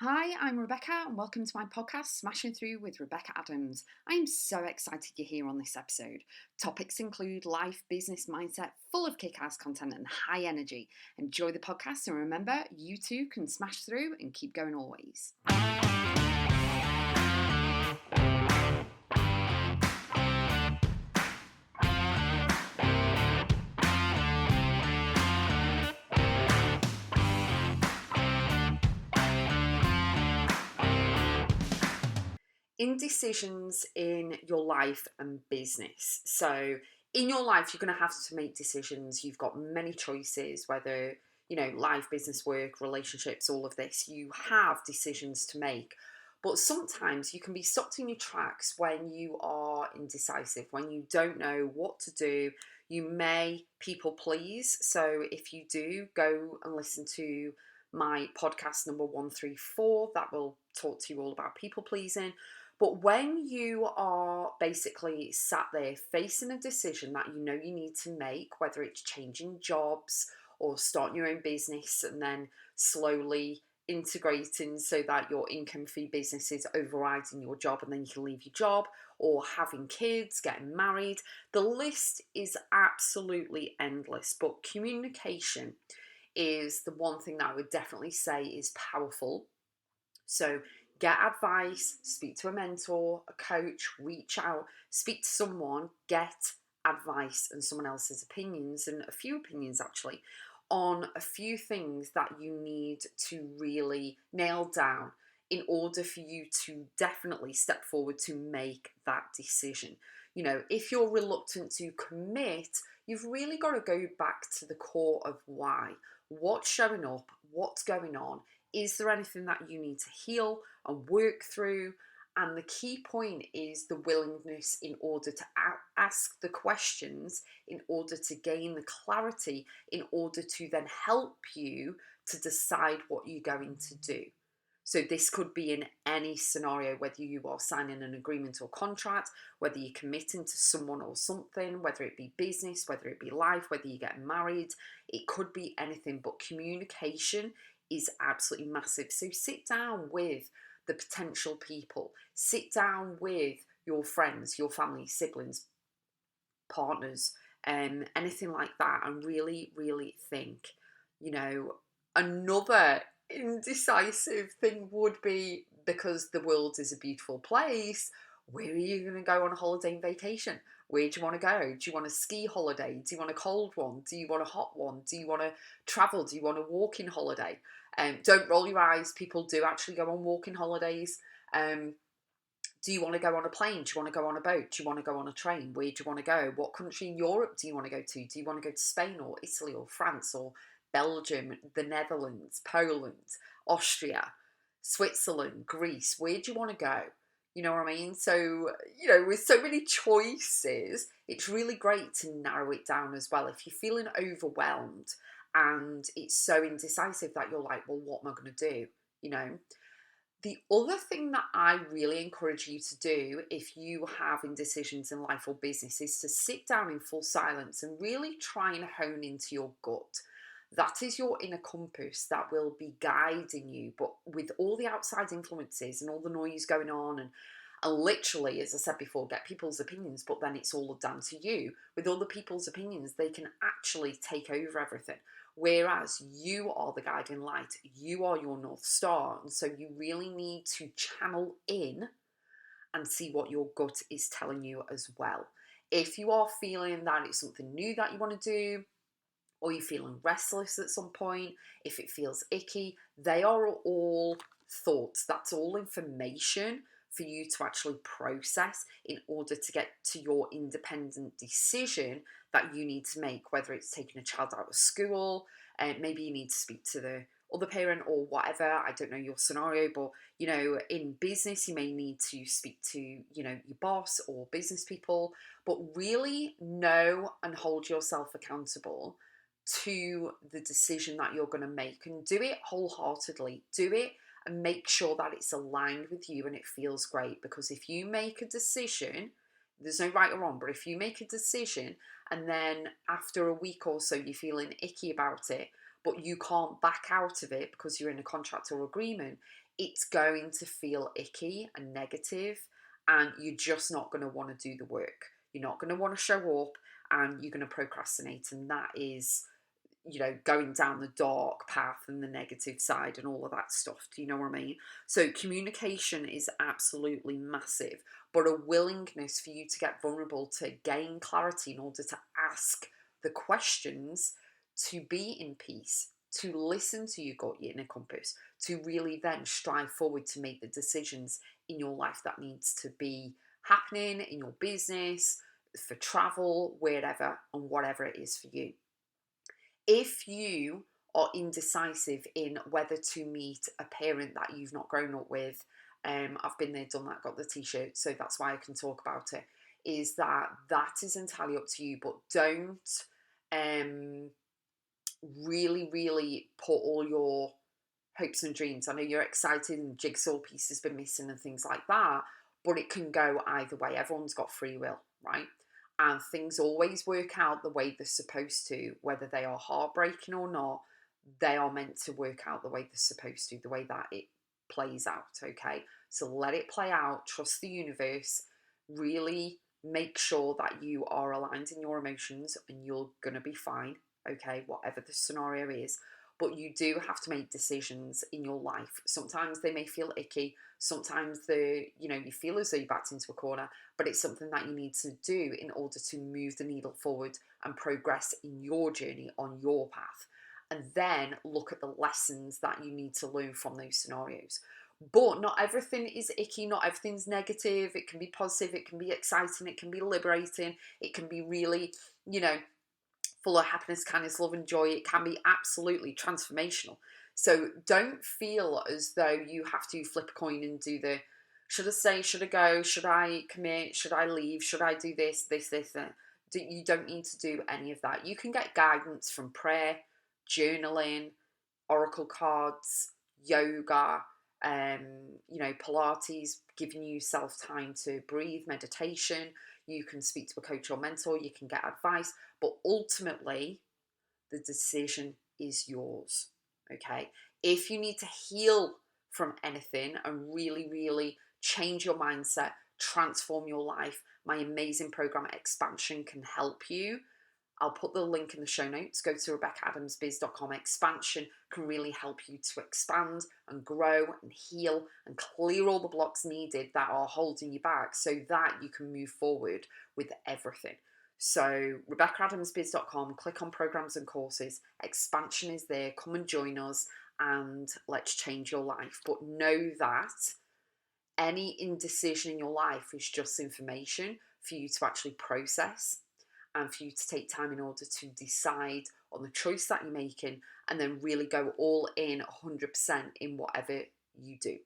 Hi, I'm Rebecca, and welcome to my podcast, Smashing Through with Rebecca Adams. I am so excited you're here on this episode. Topics include life, business, mindset, full of kick-ass content and high energy. Enjoy the podcast, and remember, you too can smash through and keep going always. Indecisions in your life and business. So, in your life, you're going to have to make decisions. You've got many choices, whether, life, business, work, relationships, all of this. You have decisions to make. But sometimes you can be stopped in your tracks when you are indecisive, when you don't know what to do. You may people please. So, if you do, go and listen to my podcast number 134. That will talk to you all about people pleasing. But when you are basically sat there facing a decision that you know you need to make, whether it's changing jobs or starting your own business and then slowly integrating so that your income fee business is overriding your job and then you can leave your job, or having kids, getting married, the list is absolutely endless. But communication is the one thing that I would definitely say is powerful. So get advice, speak to a mentor, a coach, reach out, speak to someone, get advice and someone else's opinions, and a few opinions actually, on a few things that you need to really nail down in order for you to definitely step forward to make that decision. If you're reluctant to commit, you've really got to go back to the core of why. What's showing up? What's going on? Is there anything that you need to heal and work through? And the key point is the willingness in order to ask the questions, in order to gain the clarity, in order to then help you to decide what you're going to do. So this could be in any scenario, whether you are signing an agreement or contract, whether you're committing to someone or something, whether it be business, whether it be life, whether you get married. It could be anything, but communication is absolutely massive. So sit down with the potential people, sit down with your friends, your family, siblings, partners, anything like that, and really, really think. Another indecisive thing would be, because the world is a beautiful place, where are you going to go on a holiday and vacation? Where do you want to go? Do you want a ski holiday? Do you want a cold one? Do you want a hot one? Do you want to travel? Do you want a walking holiday? Don't roll your eyes. People do actually go on walking holidays. Do you want to go on a plane? Do you want to go on a boat? Do you want to go on a train? Where do you want to go? What country in Europe do you want to go to? Do you want to go to Spain or Italy or France or Belgium, the Netherlands, Poland, Austria, Switzerland, Greece? Where do you want to go? You know what I mean? So, with so many choices, it's really great to narrow it down as well. If you're feeling overwhelmed and it's so indecisive that you're like, well, what am I going to do? The other thing that I really encourage you to do if you have indecisions in life or business is to sit down in full silence and really try and hone into your gut. That is your inner compass that will be guiding you. But with all the outside influences and all the noise going on, and literally, as I said before, get people's opinions, but then it's all down to you. With other people's opinions, they can actually take over everything. Whereas you are the guiding light, you are your North Star. And so you really need to channel in and see what your gut is telling you as well. If you are feeling that it's something new that you want to do, or you're feeling restless at some point, if it feels icky, they are all thoughts. That's all information for you to actually process in order to get to your independent decision that you need to make, whether it's taking a child out of school, and maybe you need to speak to the other parent or whatever. I don't know your scenario, but in business you may need to speak to your boss or business people. But really know and hold yourself accountable to the decision that you're going to make, and do it wholeheartedly. Do it and make sure that it's aligned with you and it feels great. Because if you make a decision, there's no right or wrong, but if you make a decision and then after a week or so you're feeling icky about it, but you can't back out of it because you're in a contract or agreement, it's going to feel icky and negative, and you're just not going to want to do the work. You're not going to want to show up, and you're going to procrastinate. And that is, going down the dark path and the negative side and all of that stuff. Do you know what I mean? So communication is absolutely massive, but a willingness for you to get vulnerable, to gain clarity in order to ask the questions, to be in peace, to listen to your gut, your inner compass, to really then strive forward to make the decisions in your life that needs to be happening in your business, for travel, wherever, and whatever it is for you. If you are indecisive in whether to meet a parent that you've not grown up with, I've been there, done that, got the t-shirt, so that's why I can talk about it, is that is entirely up to you, but don't really, really put all your hopes and dreams. I know you're excited and jigsaw pieces been missing and things like that, but it can go either way. Everyone's got free will, right? And things always work out the way they're supposed to, whether they are heartbreaking or not. They are meant to work out the way they're supposed to, the way that it plays out, okay? So let it play out, trust the universe, really make sure that you are aligned in your emotions, and you're gonna be fine, okay, whatever the scenario is. But you do have to make decisions in your life. Sometimes they may feel icky, sometimes you feel as though you backed into a corner, but it's something that you need to do in order to move the needle forward and progress in your journey on your path. And then look at the lessons that you need to learn from those scenarios. But not everything is icky, not everything's negative. It can be positive, it can be exciting, it can be liberating, it can be really, full of happiness, kindness, love, and joy. It can be absolutely transformational. So don't feel as though you have to flip a coin and do the should I stay, should I go, should I commit, should I leave, should I do this, that. You don't need to do any of that. You can get guidance from prayer, journaling, oracle cards, yoga, Pilates, giving yourself time to breathe, meditation. You can speak to a coach or mentor, you can get advice, but ultimately the decision is yours, okay? If you need to heal from anything and really, really change your mindset, transform your life, my amazing program Expansion can help you. I'll put the link in the show notes. Go to Rebecca.x. Expansion can really help you to expand and grow and heal and clear all the blocks needed that are holding you back so that you can move forward with everything. So Rebecca.x, click on programs and courses. Expansion is there. Come and join us and let's change your life. But know that any indecision in your life is just information for you to actually process and for you to take time in order to decide on the choice that you're making, and then really go all in 100% in whatever you do.